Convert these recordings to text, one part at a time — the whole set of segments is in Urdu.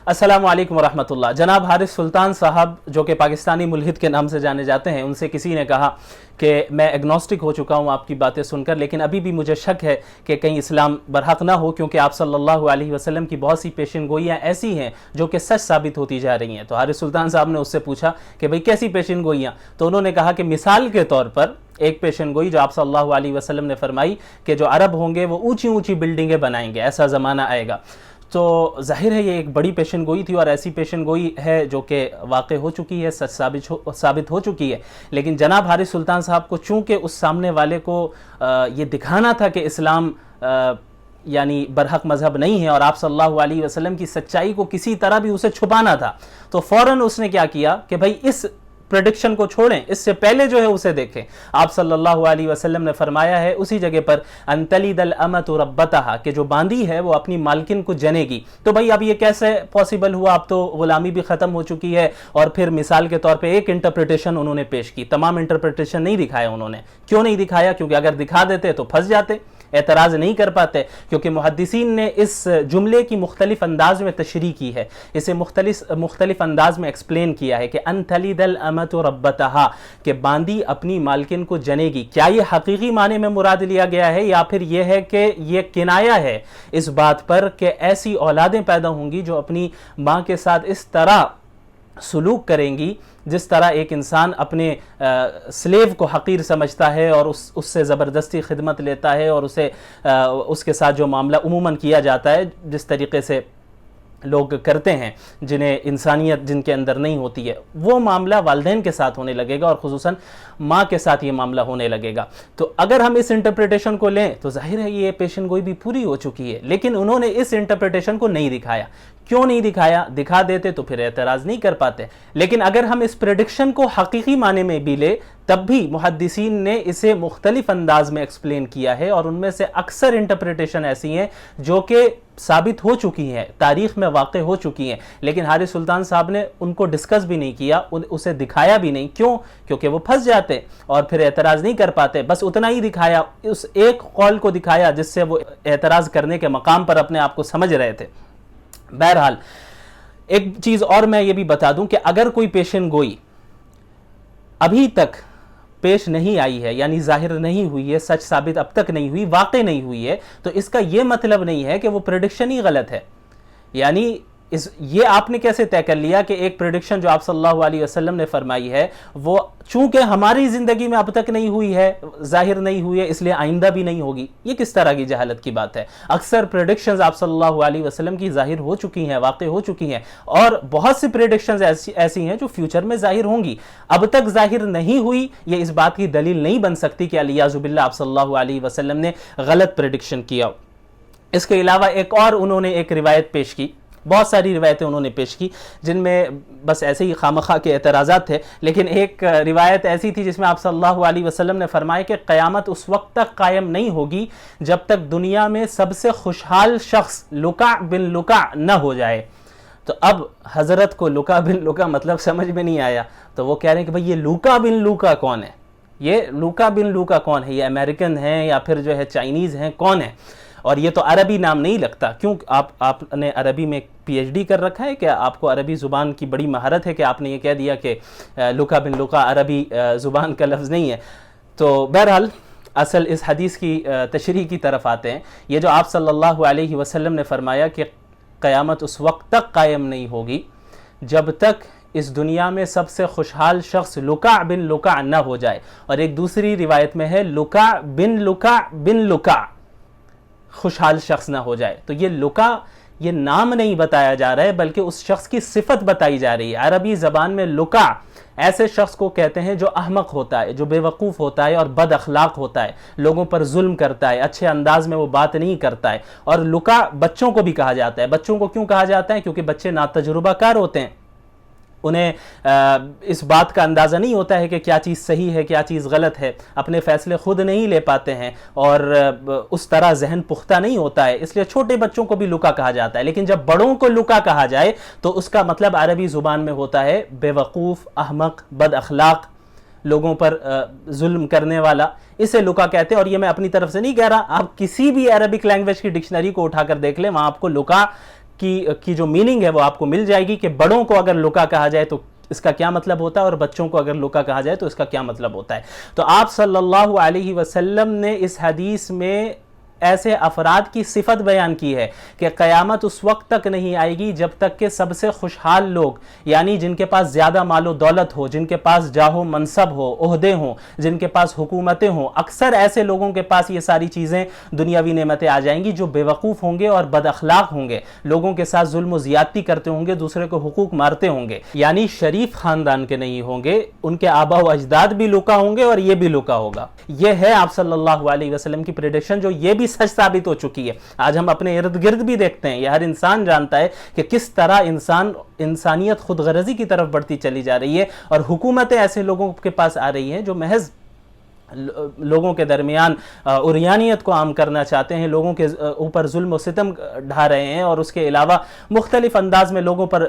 السلام علیکم ورحمۃ اللہ۔ جناب حارث سلطان صاحب جو کہ پاکستانی ملحد کے نام سے جانے جاتے ہیں، ان سے کسی نے کہا کہ میں ایگنوسٹک ہو چکا ہوں آپ کی باتیں سن کر، لیکن ابھی بھی مجھے شک ہے کہ کہیں اسلام برحق نہ ہو، کیونکہ آپ صلی اللہ علیہ وسلم کی بہت سی پیشن گوئیاں ایسی ہیں جو کہ سچ ثابت ہوتی جا رہی ہیں۔ تو حارث سلطان صاحب نے اس سے پوچھا کہ بھئی کیسی پیشن گوئیاں؟ تو انہوں نے کہا کہ مثال کے طور پر ایک پیشن گوئی جو آپ صلی اللہ علیہ وسلم نے فرمائی کہ جو عرب ہوں گے وہ اونچی اونچی بلڈنگیں بنائیں گے، ایسا زمانہ آئے گا۔ تو ظاہر ہے یہ ایک بڑی پیشن گوئی تھی، اور ایسی پیشن گوئی ہے جو کہ واقع ہو چکی ہے، سچ ثابت ہو چکی ہے۔ لیکن جناب حارث سلطان صاحب کو چونکہ اس سامنے والے کو یہ دکھانا تھا کہ اسلام یعنی برحق مذہب نہیں ہے، اور آپ صلی اللہ علیہ وسلم کی سچائی کو کسی طرح بھی اسے چھپانا تھا، تو فوراً اس نے کیا کیا کہ بھائی اس پریڈکشن کو چھوڑیں، اس سے پہلے جو ہے اسے دیکھیں۔ آپ صلی اللہ علیہ وسلم نے فرمایا ہے اسی جگہ پر ان تلد الامۃ ربتہا، کہ جو باندی ہے وہ اپنی مالکن کو جنے گی۔ تو بھائی اب یہ کیسے پاسبل ہوا؟ اب تو غلامی بھی ختم ہو چکی ہے، اور پھر مثال کے طور پہ ایک انٹرپریٹیشن انہوں نے پیش کی، تمام انٹرپریٹیشن نہیں دکھایا انہوں نے۔ کیوں نہیں دکھایا؟ کیونکہ اگر دکھا دیتے تو پھنس جاتے، اعتراض نہیں کر پاتے، کیونکہ محدثین نے اس جملے کی مختلف انداز میں تشریح کی ہے، اسے مختلف انداز میں ایکسپلین کیا ہے کہ ان تلد الامۃ ربتہا، کہ باندی اپنی مالکن کو جنے گی۔ کیا یہ حقیقی معنی میں مراد لیا گیا ہے، یا پھر یہ ہے کہ یہ کنایہ ہے اس بات پر کہ ایسی اولادیں پیدا ہوں گی جو اپنی ماں کے ساتھ اس طرح سلوک کریں گی جس طرح ایک انسان اپنے سلیو کو حقیر سمجھتا ہے اور اس سے زبردستی خدمت لیتا ہے، اور اس کے ساتھ جو معاملہ عموماً کیا جاتا ہے جس طریقے سے لوگ کرتے ہیں، جنہیں انسانیت جن کے اندر نہیں ہوتی ہے، وہ معاملہ والدین کے ساتھ ہونے لگے گا، اور خصوصاً ماں کے ساتھ یہ معاملہ ہونے لگے گا۔ تو اگر ہم اس انٹرپریٹیشن کو لیں تو ظاہر ہے یہ پیشن گوئی بھی پوری ہو چکی ہے، لیکن انہوں نے اس انٹرپریٹیشن کو نہیں دکھایا۔ کیوں نہیں دکھایا؟ دکھا دیتے تو پھر اعتراض نہیں کر پاتے۔ لیکن اگر ہم اس پریڈکشن کو حقیقی معنی میں بھی لیں، تب بھی محدثین نے اسے مختلف انداز میں ایکسپلین کیا ہے، اور ان میں سے اکثر انٹرپریٹیشن ایسی ہیں جو کہ ثابت ہو چکی ہیں، تاریخ میں واقع ہو چکی ہیں، لیکن حارث سلطان صاحب نے ان کو ڈسکس بھی نہیں کیا، اسے دکھایا بھی نہیں۔ کیوں؟ کیونکہ وہ پھنس جاتے اور پھر اعتراض نہیں کر پاتے۔ بس اتنا ہی دکھایا، اس ایک قول کو دکھایا جس سے وہ اعتراض کرنے کے مقام پر اپنے آپ کو سمجھ رہے تھے۔ بہرحال ایک چیز اور میں یہ بھی بتا دوں کہ اگر کوئی پیشن گوئی ابھی تک پیش نہیں آئی ہے، یعنی ظاہر نہیں ہوئی ہے، سچ ثابت اب تک نہیں ہوئی، واقع نہیں ہوئی ہے، تو اس کا یہ مطلب نہیں ہے کہ وہ پریڈکشن ہی غلط ہے۔ یعنی یہ آپ نے کیسے طے کر لیا کہ ایک پریڈکشن جو آپ صلی اللہ علیہ وسلم نے فرمائی ہے وہ چونکہ ہماری زندگی میں اب تک نہیں ہوئی ہے، ظاہر نہیں ہوئی ہے، اس لیے آئندہ بھی نہیں ہوگی؟ یہ کس طرح کی جہالت کی بات ہے؟ اکثر پریڈکشنز آپ صلی اللہ علیہ وسلم کی ظاہر ہو چکی ہیں، واقع ہو چکی ہیں، اور بہت سی پریڈکشنز ایسی ہیں جو فیوچر میں ظاہر ہوں گی، اب تک ظاہر نہیں ہوئی۔ یہ اس بات کی دلیل نہیں بن سکتی کہ الیاذ باللہ آپ صلی اللہ علیہ وسلم نے غلط پریڈکشن کیا۔ اس کے علاوہ ایک اور انہوں نے ایک روایت پیش کی، بہت ساری روایتیں انہوں نے پیش کی جن میں بس ایسے ہی خامخواہ کے اعتراضات تھے، لیکن ایک روایت ایسی تھی جس میں آپ صلی اللہ علیہ وسلم نے فرمایا کہ قیامت اس وقت تک قائم نہیں ہوگی جب تک دنیا میں سب سے خوشحال شخص لکع بن لکع نہ ہو جائے۔ تو اب حضرت کو لکع بن لکع مطلب سمجھ میں نہیں آیا، تو وہ کہہ رہے ہیں کہ بھئی یہ لوکا بن لوکا کون ہے؟ یہ لوکا بن لوکا کون ہے؟ یہ امریکن ہیں یا پھر جو ہے چائنیز ہیں، کون ہے؟ اور یہ تو عربی نام نہیں لگتا۔ کیوں آپ نے عربی میں پی ایچ ڈی کر رکھا ہے کہ آپ کو عربی زبان کی بڑی مہارت ہے کہ آپ نے یہ کہہ دیا کہ لکا بن لکا عربی زبان کا لفظ نہیں ہے؟ تو بہرحال اصل اس حدیث کی تشریح کی طرف آتے ہیں۔ یہ جو آپ صلی اللہ علیہ وسلم نے فرمایا کہ قیامت اس وقت تک قائم نہیں ہوگی جب تک اس دنیا میں سب سے خوشحال شخص لکع بن لکع نہ ہو جائے، اور ایک دوسری روایت میں ہے لکع بن لکع بن لکع خوشحال شخص نہ ہو جائے۔ تو یہ لکع یہ نام نہیں بتایا جا رہا ہے بلکہ اس شخص کی صفت بتائی جا رہی ہے۔ عربی زبان میں لکع ایسے شخص کو کہتے ہیں جو احمق ہوتا ہے، جو بے وقوف ہوتا ہے اور بد اخلاق ہوتا ہے، لوگوں پر ظلم کرتا ہے، اچھے انداز میں وہ بات نہیں کرتا ہے۔ اور لکع بچوں کو بھی کہا جاتا ہے۔ بچوں کو کیوں کہا جاتا ہے؟ کیونکہ بچے ناتجربہ کار ہوتے ہیں، انہیں اس بات کا اندازہ نہیں ہوتا ہے کہ کیا چیز صحیح ہے کیا چیز غلط ہے، اپنے فیصلے خود نہیں لے پاتے ہیں، اور اس طرح ذہن پختہ نہیں ہوتا ہے، اس لیے چھوٹے بچوں کو بھی لکا کہا جاتا ہے۔ لیکن جب بڑوں کو لکا کہا جائے تو اس کا مطلب عربی زبان میں ہوتا ہے بے وقوف، احمق، بد اخلاق، لوگوں پر ظلم کرنے والا، اسے لکا کہتے ہیں۔ اور یہ میں اپنی طرف سے نہیں کہہ رہا، آپ کسی بھی عربک لینگویج کی ڈکشنری کو اٹھا کر دیکھ لیں، وہاں آپ کو لکا کی جو میننگ ہے وہ آپ کو مل جائے گی کہ بڑوں کو اگر لکا کہا جائے تو اس کا کیا مطلب ہوتا ہے اور بچوں کو اگر لکا کہا جائے تو اس کا کیا مطلب ہوتا ہے۔ تو آپ صلی اللہ علیہ وسلم نے اس حدیث میں ایسے افراد کی صفت بیان کی ہے کہ قیامت اس وقت تک نہیں آئے گی جب تک کہ سب سے خوشحال لوگ، یعنی جن کے پاس زیادہ مال و دولت ہو، جن کے پاس جاہ و منصب ہو، عہدے ہوں، جن کے پاس حکومتیں ہوں، اکثر ایسے لوگوں کے پاس یہ ساری چیزیں دنیاوی نعمتیں آ جائیں گی جو بے وقوف ہوں گے اور بد اخلاق ہوں گے، لوگوں کے ساتھ ظلم و زیادتی کرتے ہوں گے، دوسرے کو حقوق مارتے ہوں گے، یعنی شریف خاندان کے نہیں ہوں گے، ان کے آبا و اجداد بھی لکا ہوں گے اور یہ بھی لکا ہوگا۔ یہ ہے آپ صلی اللہ علیہ وسلم کی پریڈکشن، جو یہ بھی سچ ثابت ہو چکی ہے۔ آج ہم اپنے ارد گرد بھی دیکھتے ہیں، یہ ہر انسان جانتا ہے کہ کس طرح انسانیت خود غرضی کی طرف بڑھتی چلی جا رہی ہے، اور حکومتیں ایسے لوگوں کے پاس آ رہی ہیں جو محض لوگوں کے درمیان عریانیت کو عام کرنا چاہتے ہیں، لوگوں کے اوپر ظلم و ستم ڈھا رہے ہیں، اور اس کے علاوہ مختلف انداز میں لوگوں پر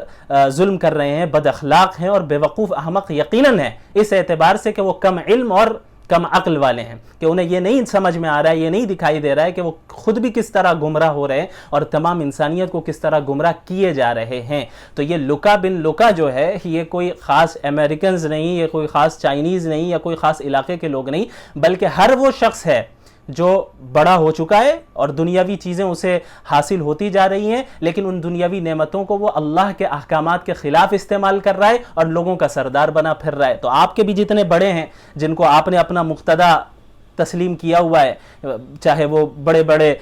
ظلم کر رہے ہیں، بد اخلاق ہیں اور بے وقوف احمق یقیناً ہیں، اس اعتبار سے کہ وہ کم علم اور کم عقل والے ہیں، کہ انہیں یہ نہیں سمجھ میں آ رہا ہے، یہ نہیں دکھائی دے رہا ہے کہ وہ خود بھی کس طرح گمراہ ہو رہے ہیں اور تمام انسانیت کو کس طرح گمراہ کیے جا رہے ہیں۔ تو یہ لکا بن لکا جو ہے، یہ کوئی خاص امریکنز نہیں، یہ کوئی خاص چائنیز نہیں، یا کوئی خاص علاقے کے لوگ نہیں، بلکہ ہر وہ شخص ہے جو بڑا ہو چکا ہے اور دنیاوی چیزیں اسے حاصل ہوتی جا رہی ہیں، لیکن ان دنیاوی نعمتوں کو وہ اللہ کے احکامات کے خلاف استعمال کر رہا ہے اور لوگوں کا سردار بنا پھر رہا ہے۔ تو آپ کے بھی جتنے بڑے ہیں جن کو آپ نے اپنا مقتدی تسلیم کیا ہوا ہے، چاہے وہ بڑے بڑے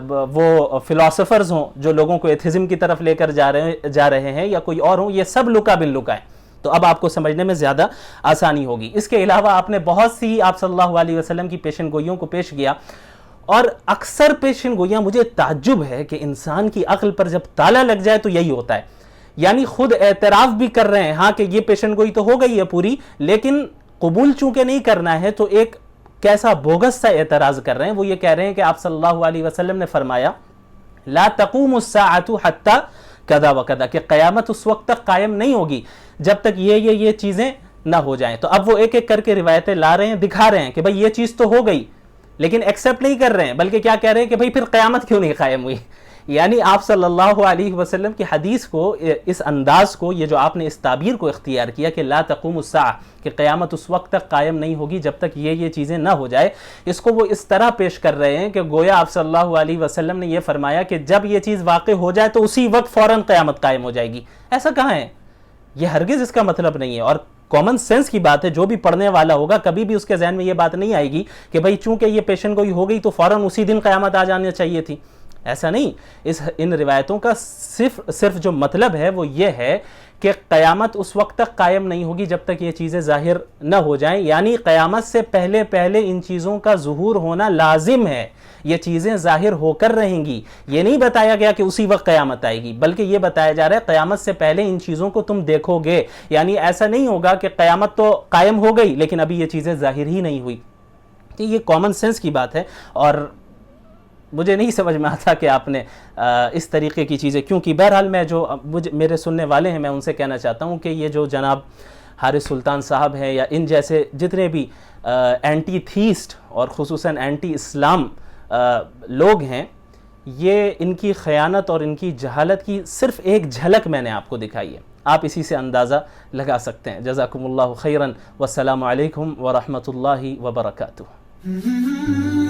وہ فلاسفرز ہوں جو لوگوں کو ایتھزم کی طرف لے کر جا رہے ہیں، یا کوئی اور ہوں، یہ سب لکا بن لکا ہے۔ تو اب آپ کو سمجھنے میں زیادہ آسانی ہوگی۔ اس کے علاوہ آپ نے بہت سی آپ صلی اللہ علیہ وسلم کی پیشن گوئیوں کو پیش کیا، اور اکثر پیشن گوئیاں مجھے تعجب ہے کہ انسان کی عقل پر جب تالا لگ جائے تو یہی ہوتا ہے، یعنی خود اعتراف بھی کر رہے ہیں ہاں کہ یہ پیشن گوئی تو ہو گئی ہے پوری، لیکن قبول چونکہ نہیں کرنا ہے تو ایک کیسا بوگس سا اعتراض کر رہے ہیں۔ وہ یہ کہہ رہے ہیں کہ آپ صلی اللہ علیہ وسلم نے فرمایا لا تقوم الساعۃ حتی کذا وکذا، کہ قیامت اس وقت تک قائم نہیں ہوگی جب تک یہ چیزیں نہ ہو جائیں۔ تو اب وہ ایک ایک کر کے روایتیں لا رہے ہیں، دکھا رہے ہیں کہ بھئی یہ چیز تو ہو گئی، لیکن ایکسیپٹ نہیں کر رہے ہیں، بلکہ کیا کہہ رہے ہیں کہ بھئی پھر قیامت کیوں نہیں قائم ہوئی۔ یعنی آپ صلی اللہ علیہ وسلم کی حدیث کو، اس انداز کو، یہ جو آپ نے اس تعبیر کو اختیار کیا کہ لا تقوم الساعہ، کہ قیامت اس وقت تک قائم نہیں ہوگی جب تک یہ چیزیں نہ ہو جائے، اس کو وہ اس طرح پیش کر رہے ہیں کہ گویا آپ صلی اللہ علیہ وسلم نے یہ فرمایا کہ جب یہ چیز واقع ہو جائے تو اسی وقت فوراً قیامت قائم ہو جائے گی۔ ایسا کہاں ہے؟ یہ ہرگز اس کا مطلب نہیں ہے، اور کامن سینس کی بات ہے، جو بھی پڑھنے والا ہوگا کبھی بھی اس کے ذہن میں یہ بات نہیں آئے گی کہ بھئی چونکہ یہ پیشن گوئی ہو گئی تو فوراً اسی دن قیامت آ جانی چاہیے تھی۔ ایسا نہیں، ان روایتوں کا صرف جو مطلب ہے وہ یہ ہے کہ قیامت اس وقت تک قائم نہیں ہوگی جب تک یہ چیزیں ظاہر نہ ہو جائیں، یعنی قیامت سے پہلے ان چیزوں کا ظہور ہونا لازم ہے، یہ چیزیں ظاہر ہو کر رہیں گی۔ یہ نہیں بتایا گیا کہ اسی وقت قیامت آئے گی، بلکہ یہ بتایا جا رہا ہے قیامت سے پہلے ان چیزوں کو تم دیکھو گے، یعنی ایسا نہیں ہوگا کہ قیامت تو قائم ہو گئی لیکن ابھی یہ چیزیں ظاہر ہی نہیں ہوئی۔ تو یہ کامن سینس کی بات ہے، اور مجھے نہیں سمجھ میں آتا کہ آپ نے اس طریقے کی چیزیں کیوں کی۔ بہرحال میں جو میرے سننے والے ہیں میں ان سے کہنا چاہتا ہوں کہ یہ جو جناب حارث سلطان صاحب ہیں یا ان جیسے جتنے بھی اینٹی تھیسٹ اور خصوصاً اینٹی اسلام لوگ ہیں، یہ ان کی خیانت اور ان کی جہالت کی صرف ایک جھلک میں نے آپ کو دکھائی ہے، آپ اسی سے اندازہ لگا سکتے ہیں۔ جزاکم اللہ خیراً، والسلام علیکم ورحمۃ اللہ وبرکاتہ۔ Mm-hmm.